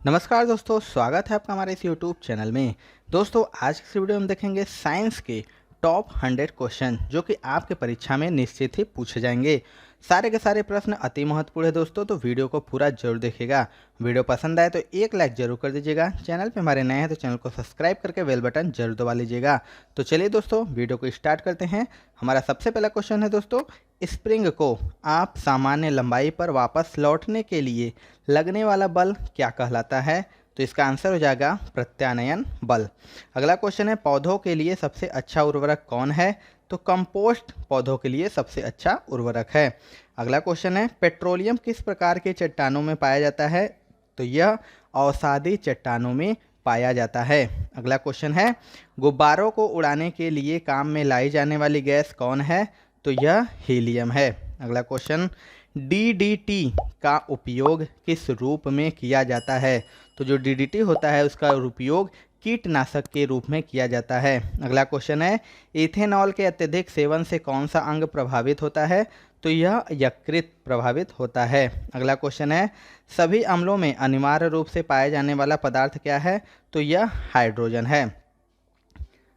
नमस्कार दोस्तों, स्वागत है आपका हमारे इस यूट्यूब चैनल में। दोस्तों, आज की इस वीडियो में हम देखेंगे साइंस के टॉप 100 क्वेश्चन जो कि आपके परीक्षा में निश्चित ही पूछे जाएंगे। सारे के सारे प्रश्न अति महत्वपूर्ण है दोस्तों, तो वीडियो को पूरा जरूर देखिएगा। वीडियो पसंद आए तो एक लाइक जरूर कर दीजिएगा। चैनल पे हमारे नए हैं तो चैनल को सब्सक्राइब करके बेल बटन जरूर दबा लीजिएगा। तो चलिए दोस्तों, वीडियो को स्टार्ट करते हैं। हमारा सबसे पहला क्वेश्चन है दोस्तों, स्प्रिंग को आप सामान्य लंबाई पर वापस लौटने के लिए लगने वाला बल क्या कहलाता है? तो इसका आंसर हो जाएगा प्रत्यानयन बल। अगला क्वेश्चन है, पौधों के लिए सबसे अच्छा उर्वरक कौन है? तो कंपोस्ट पौधों के लिए सबसे अच्छा उर्वरक है। अगला क्वेश्चन है, पेट्रोलियम किस प्रकार के चट्टानों में पाया जाता है? तो यह अवसादी चट्टानों में पाया जाता है। अगला क्वेश्चन है, गुब्बारों को उड़ाने के लिए काम में लाई जाने वाली गैस कौन है? तो यह हीलियम है। अगला क्वेश्चन, डीडीटी का उपयोग किस रूप में किया जाता है? तो जो डीडीटी होता है उसका उपयोग कीटनाशक के रूप में किया जाता है। अगला क्वेश्चन है, इथेनॉल के अत्यधिक सेवन से कौन सा अंग प्रभावित होता है? तो यह यकृत प्रभावित होता है। अगला क्वेश्चन है, सभी अम्लों में अनिवार्य रूप से पाया जाने वाला पदार्थ क्या है? तो यह हाइड्रोजन है।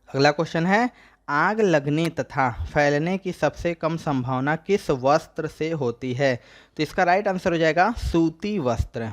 अगला क्वेश्चन है, आग लगने तथा फैलने की सबसे कम संभावना किस वस्त्र से होती है? तो इसका राइट आंसर हो जाएगा सूती वस्त्र।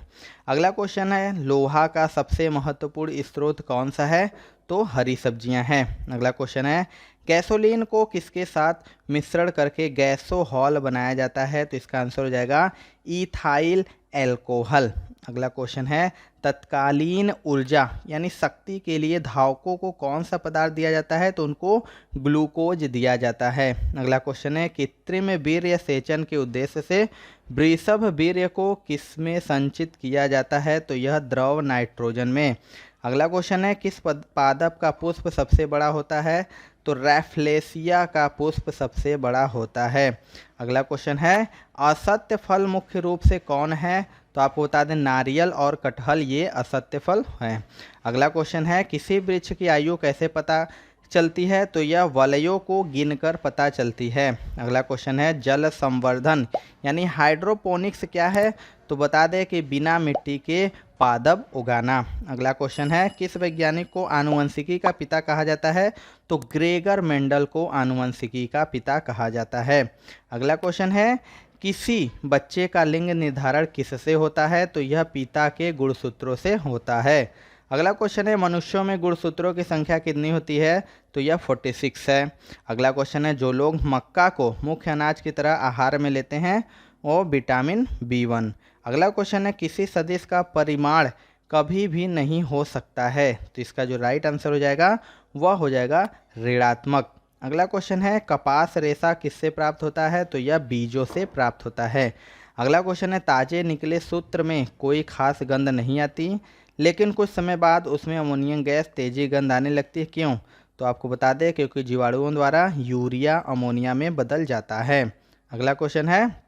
अगला क्वेश्चन है, लोहा का सबसे महत्वपूर्ण स्रोत कौन सा है? तो हरी सब्जियां हैं। अगला क्वेश्चन है, गैसोलीन को किसके साथ मिश्रण करके गैसोहॉल बनाया जाता है? तो इसका आंसर हो जाएगा इथाइल एल्कोहल। अगला क्वेश्चन है, तत्कालीन ऊर्जा यानी शक्ति के लिए धावकों को कौन सा पदार्थ दिया जाता है? तो उनको ग्लूकोज दिया जाता है। अगला क्वेश्चन है, कृत्रिम वीर्य सेचन के उद्देश्य से वृषभ वीर्य को किसमें संचित किया जाता है? तो यह द्रव नाइट्रोजन में। अगला क्वेश्चन है, किस पादप का पुष्प सबसे बड़ा होता है? तो रैफ्लेसिया का पुष्प सबसे बड़ा होता है। अगला क्वेश्चन है, असत्य फल मुख्य रूप से कौन है? तो आपको बता दें, नारियल और कटहल ये असत्य फल हैं। अगला क्वेश्चन है, किसी वृक्ष की आयु कैसे पता चलती है? तो यह वलयों को गिनकर पता चलती है। अगला क्वेश्चन है, जल संवर्धन यानी हाइड्रोपोनिक्स क्या है? तो बता दें कि बिना मिट्टी के पादप उगाना। अगला क्वेश्चन है, किस वैज्ञानिक को आनुवंशिकी का पिता कहा जाता है? तो ग्रेगर मेंडल को आनुवंशिकी का पिता कहा जाता है। अगला क्वेश्चन है, किसी बच्चे का लिंग निर्धारण किससे होता है? तो यह पिता के गुणसूत्रों से होता है। अगला क्वेश्चन है, मनुष्यों में गुणसूत्रों की संख्या कितनी होती है? तो यह 46 है। अगला क्वेश्चन है, जो लोग मक्का को मुख्य अनाज की तरह आहार में लेते हैं वो विटामिन B1। अगला क्वेश्चन है, किसी सदिश का परिमाण कभी भी नहीं हो सकता है? तो इसका जो राइट आंसर हो जाएगा वह हो जाएगा ऋणात्मक। अगला क्वेश्चन है, कपास रेशा किससे प्राप्त होता है? तो यह बीजों से प्राप्त होता है। अगला क्वेश्चन है, ताजे निकले सूत्र में कोई खास गंध नहीं आती, लेकिन कुछ समय बाद उसमें अमोनियम गैस तेजी गंध आने लगती है, क्यों? तो आपको बता दें, क्योंकि जीवाणुओं द्वारा यूरिया अमोनिया में बदल जाता है। अगला क्वेश्चन है,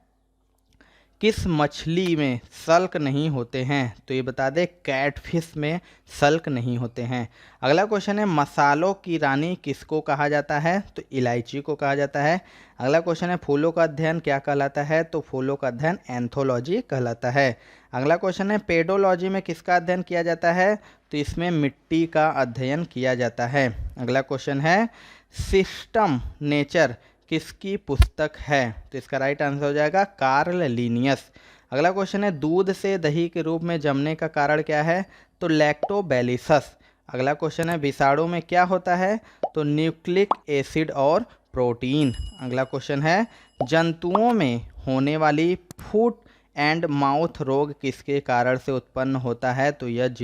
किस मछली में सल्क नहीं होते हैं? तो ये बता दें, कैटफिश में सल्क नहीं होते हैं। अगला क्वेश्चन है, मसालों की रानी किसको कहा जाता है? तो इलायची को कहा जाता है। अगला क्वेश्चन है, फूलों का अध्ययन क्या कहलाता है? तो फूलों का अध्ययन एंथोलॉजी कहलाता है। अगला क्वेश्चन है, पेडोलॉजी में किसका अध्ययन किया जाता है? तो इसमें मिट्टी का अध्ययन किया जाता है। अगला क्वेश्चन है, सिस्टम नेचर किसकी पुस्तक है? तो इसका राइट आंसर हो जाएगा कार्ल लिनियस। अगला क्वेश्चन है, दूध से दही के रूप में जमने का कारण क्या है? तो लैक्टोबैलिसस। अगला क्वेश्चन है, विषाणु में क्या होता है? तो न्यूक्लिक एसिड और प्रोटीन। अगला क्वेश्चन है, जंतुओं में होने वाली फुट एंड माउथ रोग किसके कारण से उत्पन्न होता है? तो यह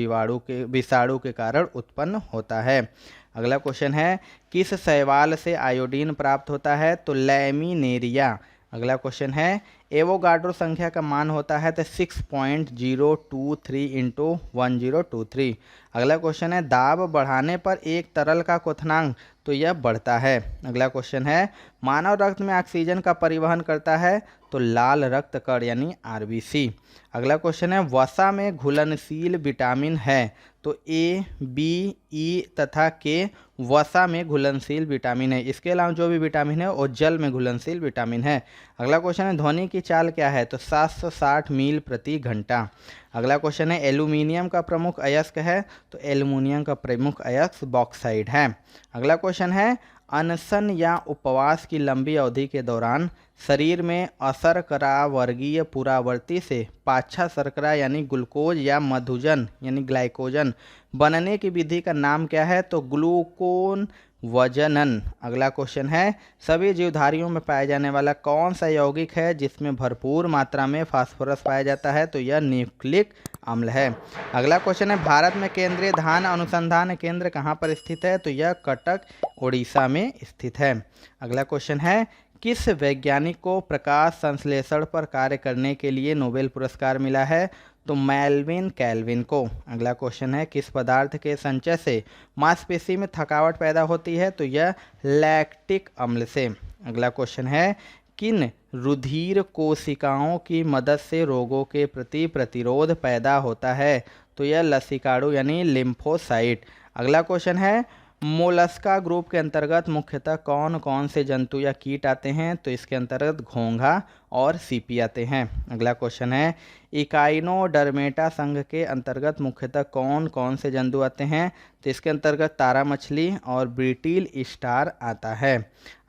विषाणु के कारण उत्पन्न होता है। अगला क्वेश्चन है, किस शैवाल से आयोडीन प्राप्त होता है? तो लैमिनेरिया। अगला क्वेश्चन है, एवोगाड्रो संख्या का मान होता है तो 6.023 इंटू 1023। अगला क्वेश्चन है, दाब बढ़ाने पर एक तरल का क्वथनांक? तो यह बढ़ता है। अगला क्वेश्चन है, मानव रक्त में ऑक्सीजन का परिवहन करता है? तो लाल रक्त कण यानी RBC। अगला क्वेश्चन है, वसा में घुलनशील विटामिन है? तो A, B, E तथा K वसा में घुलनशील विटामिन है। इसके अलावा जो भी विटामिन है वो जल में घुलनशील विटामिन है। अगला क्वेश्चन है, ध्वनि की चाल क्या है? तो 760 मील प्रति घंटा। अगला क्वेश्चन है एल्यूमिनियम का प्रमुख अयस्क है, तो एल्यूमिनियम का प्रमुख अयस्क बॉक्साइड है। अगला क्वेश्चन है अनशन या उपवास की लंबी अवधि के दौरान शरीर में अशर्करा वर्गीय पुरावर्ती से पाछा शर्करा यानी ग्लूकोज या मधुजन यानी ग्लाइकोजन बनने की विधि का नाम क्या है, तो ग्लूकोन वजनन। अगला क्वेश्चन है सभी जीवधारियों में पाया जाने वाला कौन सा यौगिक है जिसमें भरपूर मात्रा में फास्फोरस पाया जाता है, तो यह न्यूक्लिक अम्ल है। अगला क्वेश्चन है भारत में केंद्रीय धान अनुसंधान केंद्र कहाँ पर स्थित है, तो यह कटक उड़ीसा में स्थित है। अगला क्वेश्चन है किस वैज्ञानिक को प्रकाश संश्लेषण पर कार्य करने के लिए नोबेल पुरस्कार मिला है, तो मेल्विन कैल्विन को। अगला क्वेश्चन है किस पदार्थ के संचय से मांसपेशी में थकावट पैदा होती है, तो यह लैक्टिक अम्ल से। अगला क्वेश्चन है किन रुधिर कोशिकाओं की मदद से रोगों के प्रति प्रतिरोध पैदा होता है, तो यह लसीकाणु यानी लिम्फोसाइट। अगला क्वेश्चन है मोलस्का ग्रुप के अंतर्गत मुख्यतः कौन कौन से जंतु या कीट आते हैं, तो इसके अंतर्गत घोंघा और सीपी आते हैं। अगला क्वेश्चन है इकाइनोडर्मेटा संघ के अंतर्गत मुख्यतः कौन कौन से जंतु आते हैं, तो इसके अंतर्गत तारा मछली और ब्रिटिल स्टार आता है।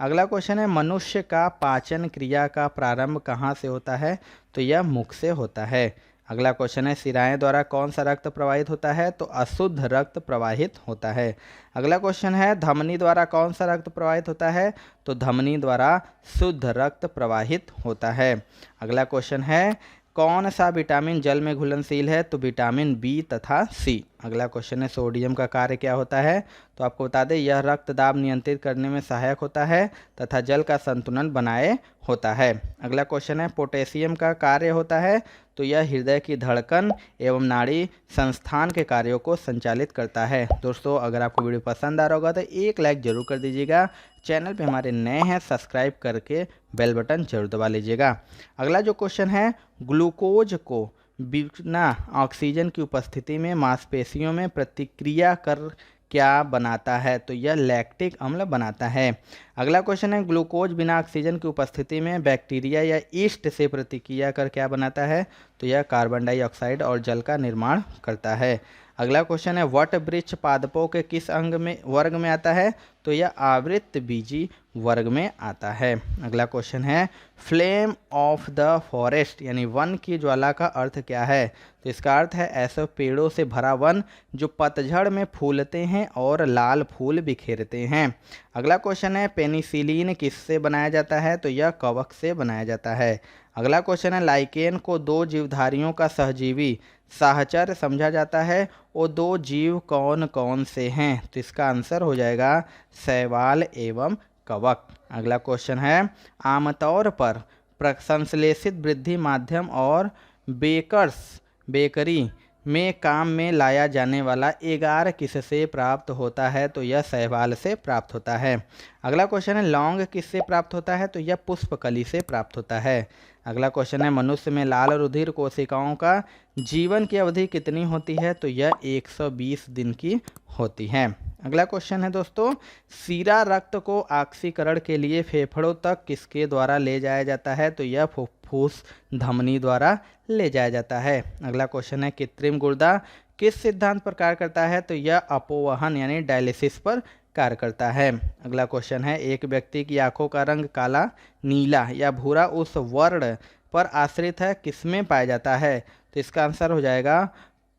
अगला क्वेश्चन है मनुष्य का पाचन क्रिया का प्रारंभ कहाँ से होता है, तो यह मुख से होता है। अगला क्वेश्चन है शिराएं द्वारा कौन सा रक्त प्रवाहित होता है, तो अशुद्ध रक्त प्रवाहित होता है। अगला क्वेश्चन है धमनी द्वारा कौन सा रक्त प्रवाहित होता है, तो धमनी द्वारा शुद्ध रक्त प्रवाहित होता है। अगला क्वेश्चन है कौन सा विटामिन जल में घुलनशील है, तो विटामिन बी तथा सी। अगला क्वेश्चन है सोडियम का कार्य क्या होता है, तो आपको बता दें यह रक्त दाब नियंत्रित करने में सहायक होता है तथा जल का संतुलन बनाए होता है। अगला क्वेश्चन है पोटेशियम का कार्य होता है, तो यह हृदय की धड़कन एवं नाड़ी संस्थान के कार्यों को संचालित करता है। दोस्तों अगर आपको वीडियो पसंद आ रहा होगा तो एक लाइक जरूर कर दीजिएगा। चैनल पे हमारे नए हैं सब्सक्राइब करके बेल बटन जरूर दबा लीजिएगा। अगला जो क्वेश्चन है ग्लूकोज को बिना ऑक्सीजन की उपस्थिति में मांसपेशियों में प्रतिक्रिया कर क्या बनाता है, तो यह लैक्टिक अम्ल बनाता है। अगला क्वेश्चन है ग्लूकोज बिना ऑक्सीजन की उपस्थिति में बैक्टीरिया या ईस्ट से प्रतिक्रिया कर क्या बनाता है, तो यह कार्बन डाइऑक्साइड और जल का निर्माण करता है। अगला क्वेश्चन है वट वृक्ष पादपों के किस अंग में वर्ग में आता है, तो यह आवृत्त बीजी वर्ग में आता है। अगला क्वेश्चन है फ्लेम ऑफ द फॉरेस्ट यानी वन की ज्वाला का अर्थ क्या है, तो इसका अर्थ है ऐसे पेड़ों से भरा वन जो पतझड़ में फूलते हैं और लाल फूल बिखेरते हैं। अगला क्वेश्चन है पेनिसिलिन किससे बनाया जाता है, तो यह कवक से बनाया जाता है। अगला क्वेश्चन है लाइकेन को दो जीवधारियों का सहजीवी साहचर्य समझा जाता है, वो दो जीव कौन कौन से हैं, तो इसका आंसर हो जाएगा शैवाल एवं कवक। अगला क्वेश्चन है आमतौर पर संश्लेषित वृद्धि माध्यम और बेकरी में काम में लाया जाने वाला एगार किससे प्राप्त होता है, तो यह शैवाल से प्राप्त होता है। अगला क्वेश्चन है लौंग किससे प्राप्त होता है, तो यह पुष्पकली से प्राप्त होता है। अगला क्वेश्चन है मनुष्य में लाल रुधिर कोशिकाओं का जीवन की अवधि कितनी होती है, तो यह 120 दिन की होती है। अगला क्वेश्चन है दोस्तों सीरा रक्त को ऑक्सीकरण के लिए फेफड़ों तक किसके द्वारा ले जाया जाता है, तो यह फुफ्फुस धमनी द्वारा ले जाया जाता है। अगला क्वेश्चन है कृत्रिम गुर्दा किस सिद्धांत पर कार्य करता है, तो यह अपोवहन यानी डायलिसिस पर कार्य करता है। अगला क्वेश्चन है एक व्यक्ति की आंखों का रंग काला, नीला या भूरा उस वर्ण पर आश्रित है किसमें पाया जाता है, तो इसका आंसर हो जाएगा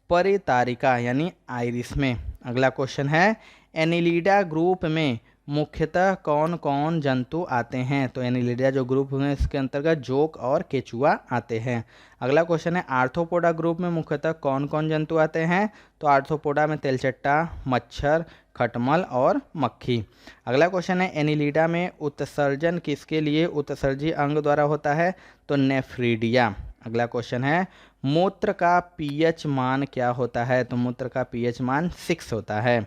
परितारिका यानी आइरिस में। अगला क्वेश्चन है एनिलिडा ग्रुप में मुख्यतः कौन कौन जंतु आते हैं, तो एनिलिडा जो ग्रुप है इसके अंतर्गत जोक और केचुआ आते हैं। अगला क्वेश्चन है आर्थ्रोपोडा ग्रुप में मुख्यतः कौन कौन जंतु आते हैं, तो आर्थ्रोपोडा में तेलचट्टा, मच्छर, खटमल और मक्खी। अगला क्वेश्चन है एनिलिडा में उत्सर्जन किसके लिए उत्सर्जी अंग द्वारा होता है, तो नेफ्रीडिया। अगला क्वेश्चन है मूत्र का पीएच मान क्या होता है, तो मूत्र का पीएच मान 6 होता है।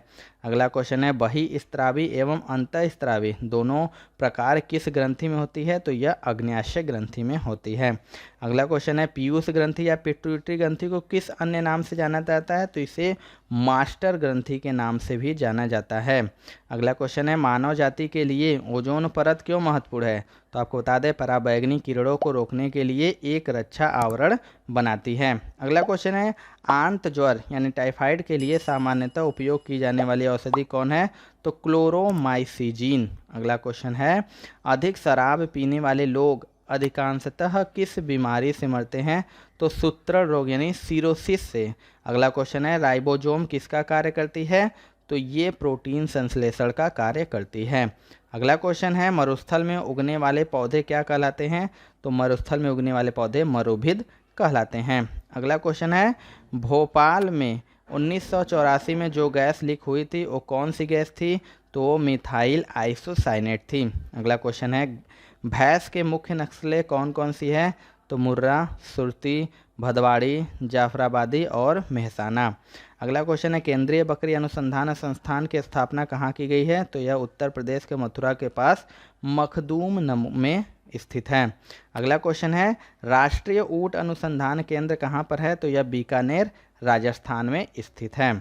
अगला क्वेश्चन है बहिस्त्रावी एवं अंतःस्त्रावी दोनों प्रकार किस ग्रंथि में होती है, तो यह अग्न्याशय ग्रंथि में होती है। अगला क्वेश्चन है पीयूष ग्रंथि या पिट्यूटरी ग्रंथि को किस अन्य नाम से जाना जाता है, तो इसे मास्टर ग्रंथि के नाम से भी जाना जाता है। अगला क्वेश्चन है मानव जाति के लिए ओजोन परत क्यों महत्वपूर्ण है, तो आपको बता दें पराबैंगनी किरणों को रोकने के लिए एक रक्षा आवरण बनाती है। अगला क्वेश्चन है आंत ज्वर यानी टाइफाइड के लिए सामान्यतः उपयोग की जाने वाली औषधि कौन है, तो क्लोरोमाइसिजिन। अगला क्वेश्चन है अधिक शराब पीने वाले लोग अधिकांशतः किस बीमारी से मरते हैं, तो सूत्रण रोग यानी सिरोसिस से। अगला क्वेश्चन है राइबोसोम किसका कार्य करती है, तो ये प्रोटीन संश्लेषण का कार्य करती है। अगला क्वेश्चन है मरुस्थल में उगने वाले पौधे क्या कहलाते हैं, तो मरुस्थल में उगने वाले पौधे मरुभिद कहलाते हैं। अगला क्वेश्चन है भोपाल में 1984 में जो गैस लीक हुई थी वो कौन सी गैस थी, तो वो मिथाइल आइसोसाइनेट थी। अगला क्वेश्चन है भैंस के मुख्य नस्लें कौन कौन सी है, तो मुर्रा, सुरती, भदवाड़ी, जाफराबादी और मेहसाना। अगला क्वेश्चन है केंद्रीय बकरी अनुसंधान संस्थान की स्थापना कहाँ की गई है, तो यह उत्तर प्रदेश के मथुरा के पास मखदूम में स्थित है। अगला क्वेश्चन है राष्ट्रीय ऊंट अनुसंधान केंद्र कहाँ पर है, तो यह बीकानेर राजस्थान में स्थित है।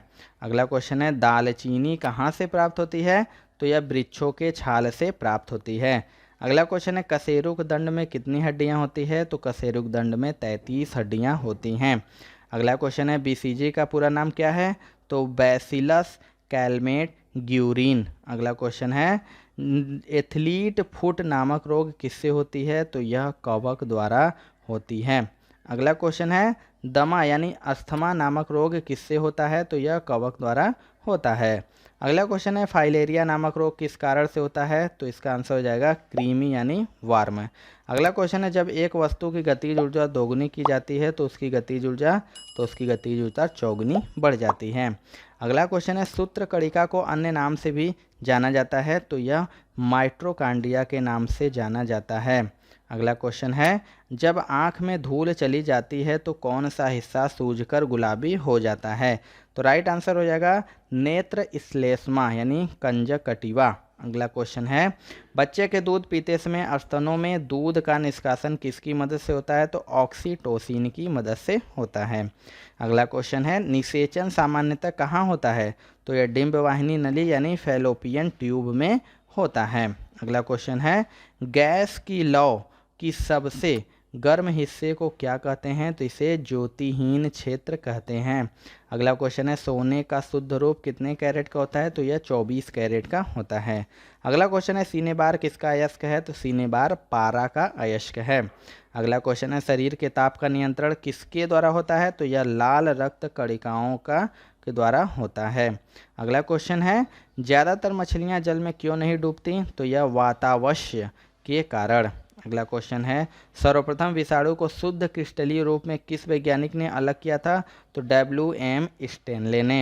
अगला क्वेश्चन है दालचीनी कहाँ से प्राप्त होती है, तो यह वृक्षों के छाल से प्राप्त होती है। अगला क्वेश्चन है कशेरुक दंड में कितनी हड्डियां होती है, तो कशेरुक दंड में 33 हड्डियां होती हैं। अगला क्वेश्चन है बीसीजी का पूरा नाम क्या है, तो बैसिलस कैलमेट ग्यूरिन। अगला क्वेश्चन है एथलीट फुट नामक रोग किससे होती है, तो यह कवक द्वारा होती है। अगला क्वेश्चन है दमा यानी अस्थमा नामक रोग किससे होता है, तो यह कवक द्वारा होता है। अगला क्वेश्चन है फाइलेरिया नामक रोग किस कारण से होता है, तो इसका आंसर हो जाएगा कृमि यानी वार्म। अगला क्वेश्चन है जब एक वस्तु की गतिज ऊर्जा दोगुनी की जाती है तो उसकी गतिज ऊर्जा चौगुनी बढ़ जाती है। अगला क्वेश्चन है सूत्रकणिका को अन्य नाम से भी जाना जाता है, तो यह माइटोकॉन्ड्रिया के नाम से जाना जाता है। अगला क्वेश्चन है जब आँख में धूल चली जाती है तो कौन सा हिस्सा सूजकर गुलाबी हो जाता है, तो राइट आंसर हो जाएगा नेत्र श्लेष्मा यानी कंजक्टिवा। अगला क्वेश्चन है बच्चे के दूध पीते समय स्तनों में दूध का निष्कासन किसकी मदद से होता है, तो ऑक्सीटोसिन की मदद से होता है। अगला क्वेश्चन है निषेचन सामान्यतः कहाँ होता है, तो यह डिंब वाहिनी नली यानी फैलोपियन ट्यूब में होता है। अगला क्वेश्चन है गैस की लौ की सबसे गर्म हिस्से को क्या कहते हैं, तो इसे ज्योतिहीन क्षेत्र कहते हैं। अगला क्वेश्चन है सोने का शुद्ध रूप कितने कैरेट का होता है, तो यह 24 कैरेट का होता है। अगला क्वेश्चन है सीने बार किसका अयस्क है, तो सीने बार पारा का अयस्क है। अगला क्वेश्चन है शरीर के ताप का नियंत्रण किसके द्वारा होता है, तो यह लाल रक्त कणिकाओं के द्वारा होता है। अगला क्वेश्चन है ज़्यादातर मछलियाँ जल में क्यों नहीं डूबती, तो यह वातावश्य के कारण। अगला क्वेश्चन है सर्वप्रथम विषाणु को शुद्ध क्रिस्टलीय रूप में किस वैज्ञानिक ने अलग किया था, तो WM स्टेनले ने।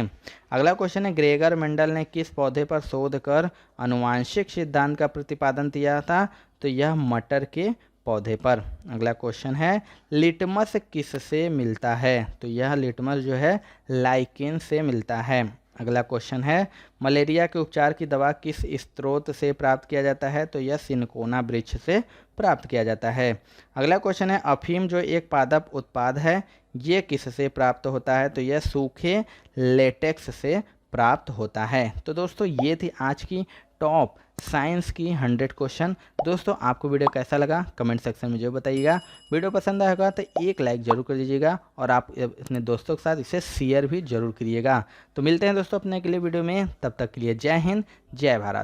अगला क्वेश्चन है ग्रेगर मेंडल ने किस पौधे पर शोध कर आनुवांशिक सिद्धांत का प्रतिपादन किया था, तो यह मटर के पौधे पर। अगला क्वेश्चन है लिटमस किससे मिलता है, तो यह लिटमस जो है लाइकेन से मिलता है। अगला क्वेश्चन है मलेरिया के उपचार की दवा किस स्रोत से प्राप्त किया जाता है, तो यह सिनकोना वृक्ष से प्राप्त किया जाता है। अगला क्वेश्चन है अफीम जो एक पादप उत्पाद है ये किससे प्राप्त होता है, तो यह सूखे लेटेक्स से प्राप्त होता है। तो दोस्तों ये थी आज की टॉप साइंस की 100 क्वेश्चन। दोस्तों आपको वीडियो कैसा लगा कमेंट सेक्शन में जरूर बताइएगा। वीडियो पसंद आएगा तो एक लाइक जरूर कर दीजिएगा और आप अपने दोस्तों के साथ इसे शेयर भी जरूर करिएगा। तो मिलते हैं दोस्तों अपने अगले वीडियो में, तब तक के लिए जय हिंद जय भारत।